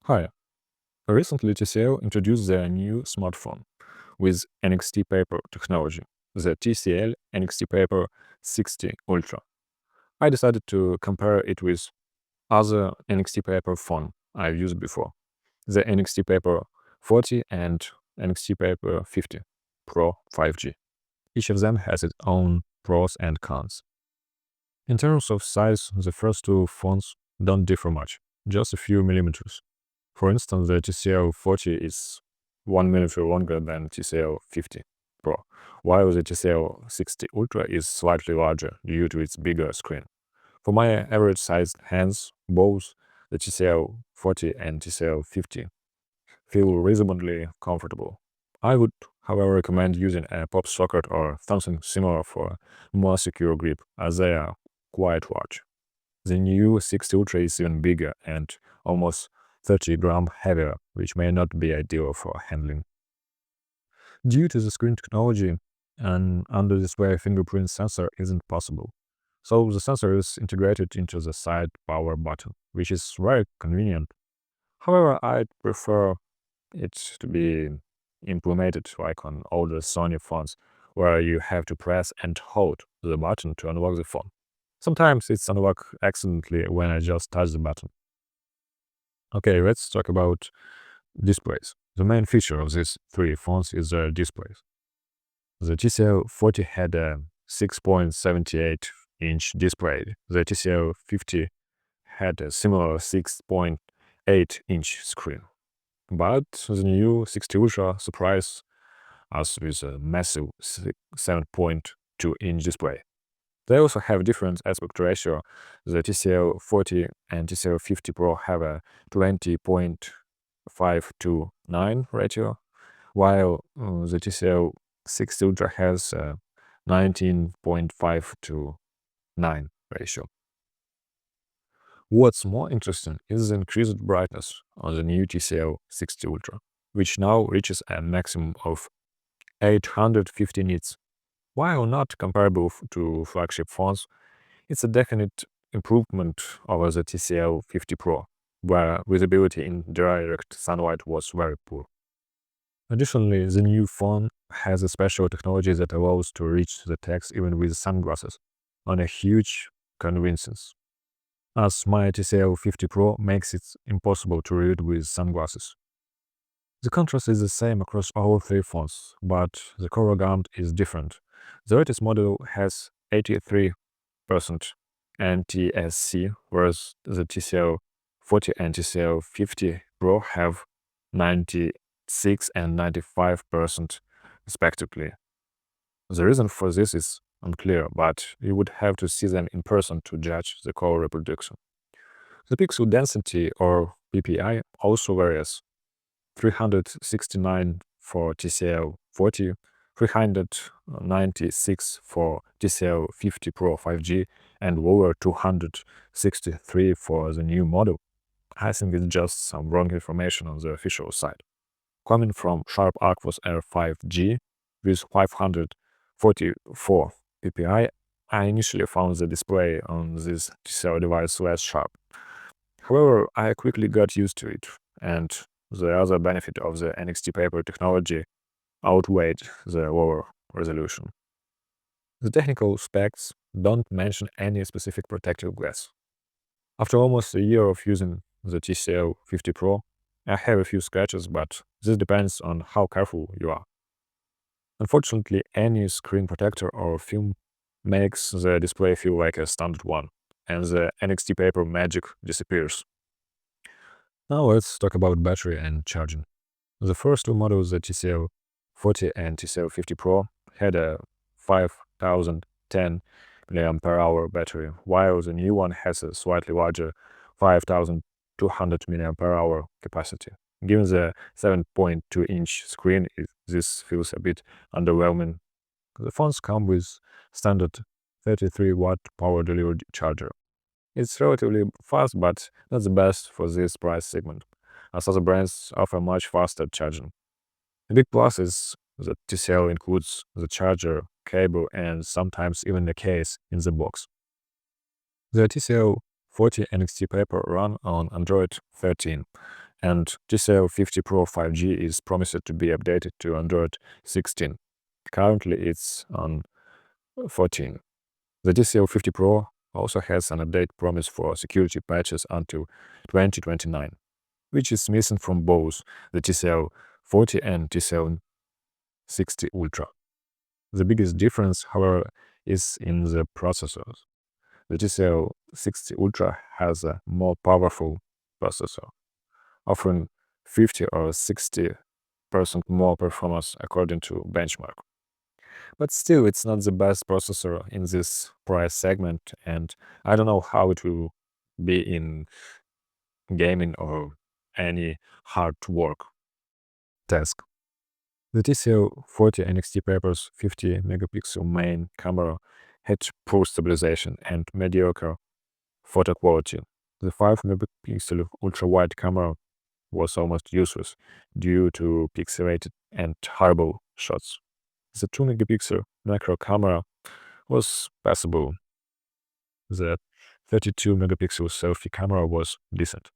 Hi, recently TCL introduced their new smartphone with NXTPAPER technology, the TCL NXTPAPER 60 Ultra. I decided to compare it with other NXTPAPER phone I've used before, the NXTPAPER 40 and NXTPAPER 50 Pro 5G. Each of them has its own pros and cons. In terms of size, the first two phones don't differ much, just a few millimeters. For instance, the TCL 40 is 1 millimeter longer than TCL 50 Pro, while the TCL 60 Ultra is slightly larger due to its bigger screen. For my average-sized hands, both the TCL 40 and TCL 50 feel reasonably comfortable. I would, however, recommend using a pop socket or something similar for more secure grip, as they are quite large. The new 60 Ultra is even bigger and almost 30 grams heavier, which may not be ideal for handling. Due to the screen technology, an under-display fingerprint sensor isn't possible. So the sensor is integrated into the side power button, which is very convenient. However, I'd prefer it to be implemented like on older Sony phones, where you have to press and hold the button to unlock the phone. Sometimes it's unlocked accidentally when I just touch the button. Okay, let's talk about displays. The main feature of these three phones is their displays. The TCL 40 had a 6.78-inch display. The TCL 50 had a similar 6.8-inch screen. But the new 60 Ultra surprised us with a massive 7.2-inch display. They also have different aspect ratio. The TCL 40 and TCL 50 Pro have a 20.5 to 9 ratio, while the TCL 60 Ultra has a 19.5 to 9 ratio. What's more interesting is the increased brightness on the new TCL 60 Ultra, which now reaches a maximum of 850 nits. While not comparable to flagship phones, it's a definite improvement over the TCL 50 Pro, where visibility in direct sunlight was very poor. Additionally, the new phone has a special technology that allows to reach the text even with sunglasses, on a huge convenience, as my TCL 50 Pro makes it impossible to read with sunglasses. The contrast is the same across all three phones, but the color gamut is different. The latest model has 83% NTSC, whereas the TCL 40 and TCL 50 Pro have 96 and 95% respectively. The reason for this is unclear, but you would have to see them in person to judge the color reproduction. The pixel density, or PPI, also varies. 369 for TCL 40, 396 for TCL 50 Pro 5G, and over 263 for the new model. I think it's just some wrong information on the official site. Coming from Sharp Aquos Air 5G with 544 ppi, I initially found the display on this TCL device less sharp. However, I quickly got used to it, and the other benefit of the NXTPAPER technology outweighed the lower resolution. The technical specs don't mention any specific protective glass. After almost a year of using the TCL 50 Pro, I have a few scratches, but this depends on how careful you are. Unfortunately, any screen protector or film makes the display feel like a standard one, and the NXTPAPER magic disappears. Now let's talk about battery and charging. The first two models, the TCL 40 and TCL 50 Pro, had a 5010 mAh battery, while the new one has a slightly larger 5200 mAh capacity. Given the 7.2-inch screen, this feels a bit underwhelming. The phones come with standard 33-watt power delivery charger. It's relatively fast, but not the best for this price segment, as other brands offer much faster charging. The big plus is that TCL includes the charger, cable, and sometimes even a case in the box. The TCL 40 NXTPAPER run on Android 13, and TCL 50 Pro 5G is promised to be updated to Android 16. Currently, it's on 14. The TCL 50 Pro also has an update promise for security patches until 2029, which is missing from both the TCL 40 and TCL 60 Ultra. The biggest difference, however, is in the processors. The TCL 60 Ultra has a more powerful processor, offering 50 or 60% more performance according to benchmark. But still, it's not the best processor in this price segment, and I don't know how it will be in gaming or any hard work task. The TCL 40 NXTPAPER's 50 megapixel main camera had poor stabilization and mediocre photo quality. The 5 megapixel ultra-wide camera was almost useless due to pixelated and horrible shots. The 2 megapixel macro camera was passable. The 32 megapixel selfie camera was decent.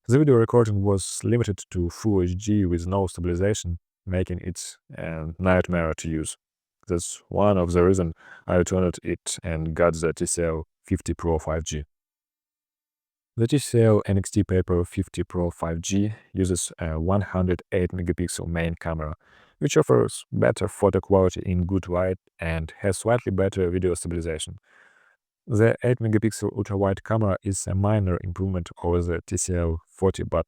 The video recording was limited to Full HD with no stabilization, making it a nightmare to use. That's one of the reasons I returned it and got the TCL 50 Pro 5G. The TCL NXTPAPER 50 Pro 5G uses a 108 megapixel main camera, which offers better photo quality in good light and has slightly better video stabilization. The 8 megapixel ultra-wide camera is a minor improvement over the TCL 40, but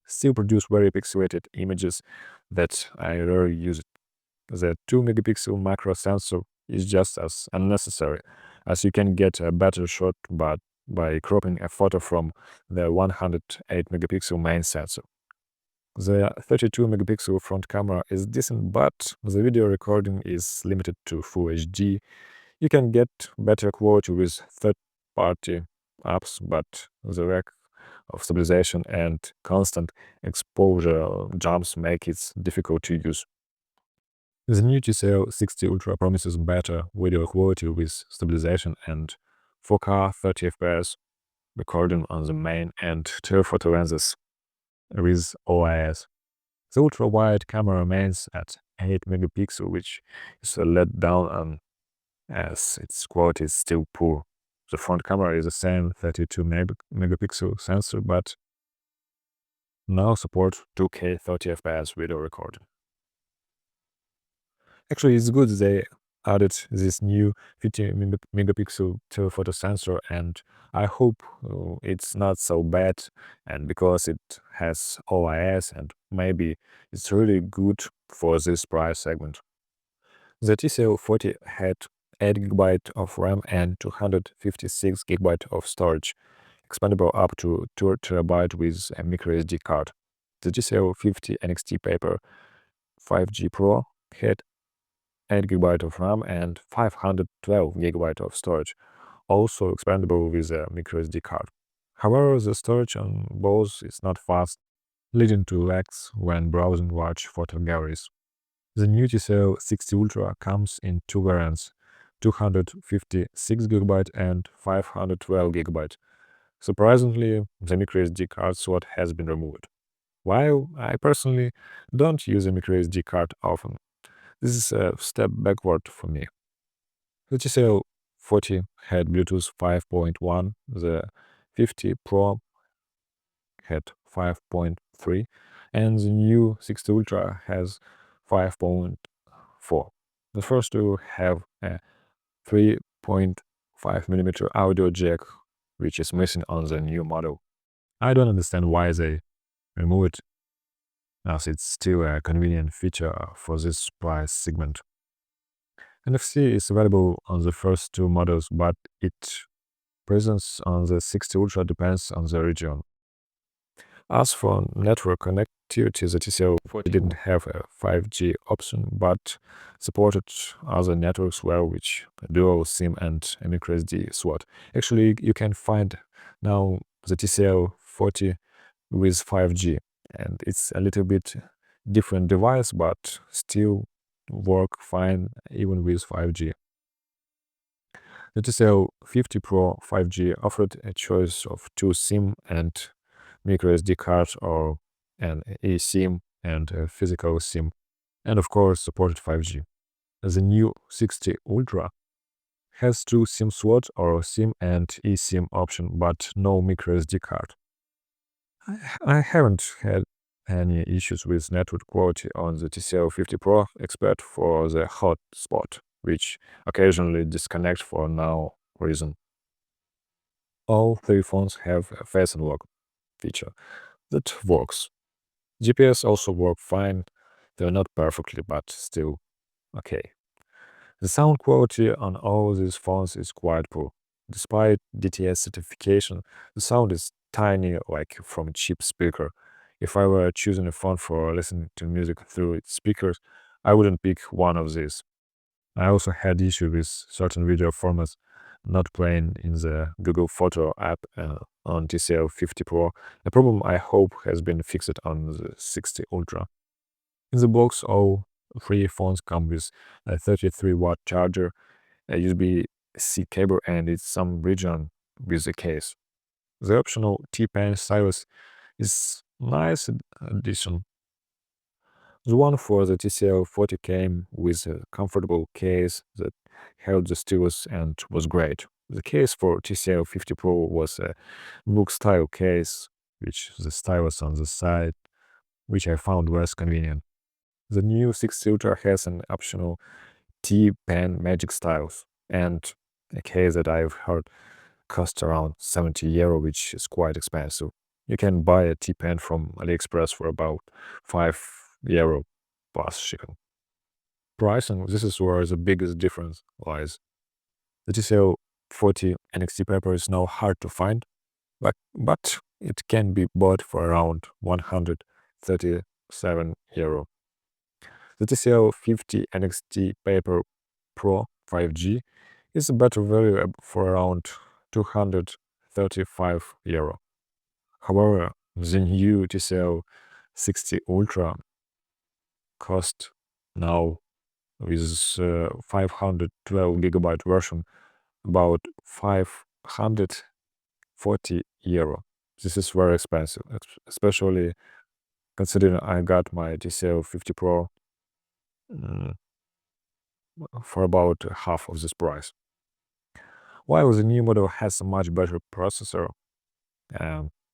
still produce very pixelated images that I rarely use. The 2 megapixel macro sensor is just as unnecessary, as you can get a better shot but by cropping a photo from the 108 megapixel main sensor. The 32 megapixel front camera is decent, but the video recording is limited to Full HD. You can get better quality with third-party apps, but the lack of stabilization and constant exposure jumps make it difficult to use. The new TCL 60 Ultra promises better video quality with stabilization and 4K 30 FPS recording on the main and telephoto lenses with OIS. The ultra-wide camera remains at 8 megapixel, which is a letdown as its quality is still poor. The front camera is the same 32 megapixel sensor, but now support 2K 30 FPS video recording. Actually, it's good they added this new 50 megapixel telephoto sensor, and I hope it's not so bad, and because it has OIS and maybe it's really good for this price segment. The TCL 40 had 8GB of RAM and 256GB of storage, expandable up to 2TB with a microSD card. The TCL 50 NXTPAPER 5G Pro had 8GB of RAM and 512GB of storage, also expandable with a microSD card. However, the storage on both is not fast, leading to lags when browsing large photo galleries. The new TCL 60 Ultra comes in two variants, 256GB and 512GB. Surprisingly, the microSD card slot has been removed. While I personally don't use a microSD card often, this is a step backward for me. The TCL 40 had Bluetooth 5.1, the 50 Pro had 5.3, and the new 60 Ultra has 5.4. The first two have a 3.5mm audio jack, which is missing on the new model. I don't understand why they remove it, as it's still a convenient feature for this price segment. NFC is available on the first two models, but its presence on the 60 Ultra depends on the region. As for network connectivity, the TCL 40 didn't have a 5G option, but supported other networks well, which dual SIM and a microSD slot. Actually, you can find now the TCL 40 with 5G, and it's a little bit different device, but still work fine even with 5G. The TCL 50 Pro 5G offered a choice of two SIM and microSD cards or an eSIM and a physical SIM, and of course supported 5G. The new 60 Ultra has two SIM slots or SIM and eSIM option, but no microSD card. I haven't had any issues with network quality on the TCL 50 Pro, except for the hotspot, which occasionally disconnects for no reason. All three phones have a face unlock feature that works. GPS also work fine. They're not perfectly, but still okay. The sound quality on all these phones is quite poor. Despite DTS certification, the sound is tiny, like from a cheap speaker. If I were choosing a phone for listening to music through its speakers, I wouldn't pick one of these. I also had issue with certain video formats not playing in the Google Photo app on TCL 50 Pro, a problem I hope has been fixed on the 60 Ultra. In the box, all three phones come with a 33-watt charger, a USB-C cable, and it's some region with the case. The optional T-Pen stylus is nice addition. The one for the TCL 40 came with a comfortable case that held the stylus and was great. The case for TCL 50 Pro was a book-style case, which the stylus on the side, which I found less convenient. The new 6 Ultra has an optional T-Pen Magic Stylus and a case that I've heard costs around 70 euro, which is quite expensive. You can buy a T-Pen from AliExpress for about 5 euro plus shipping. Pricing, this is where the biggest difference lies. The TCL 40 NXTPAPER is now hard to find, but it can be bought for around 137 euro. The TCL 50 NXTPAPER Pro 5G is a better value for around 235 euro. However, the new TCL 60 Ultra cost now with 512 GB version about 540 euro. This is very expensive, especially considering I got my TCL 50 Pro for about half of this price. While the new model has a much better processor,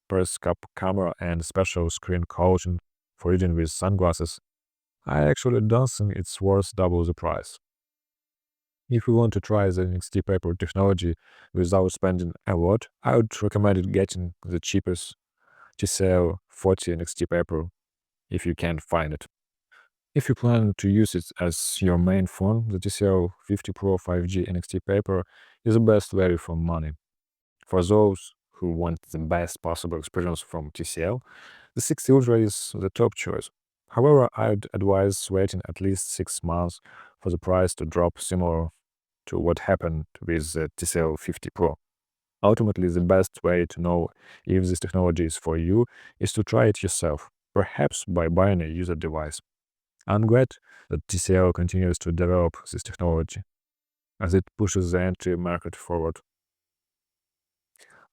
periscope camera, and special screen caution for reading with sunglasses, I actually don't think it's worth double the price. If you want to try the NXTPAPER technology without spending a lot, I would recommend getting the cheapest TCL 40 NXTPAPER if you can find it. If you plan to use it as your main phone, the TCL 50 Pro 5G NXTPAPER is the best value for money. For those who want the best possible experience from TCL, the 60 Ultra is the top choice. However, I'd advise waiting at least 6 months for the price to drop, similar to what happened with the TCL 50 Pro. Ultimately, the best way to know if this technology is for you is to try it yourself, perhaps by buying a user device. I'm glad that TCL continues to develop this technology, as it pushes the entry market forward.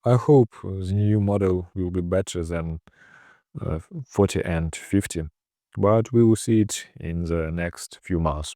I hope the new model will be better than 40 and 50, but we will see it in the next few months.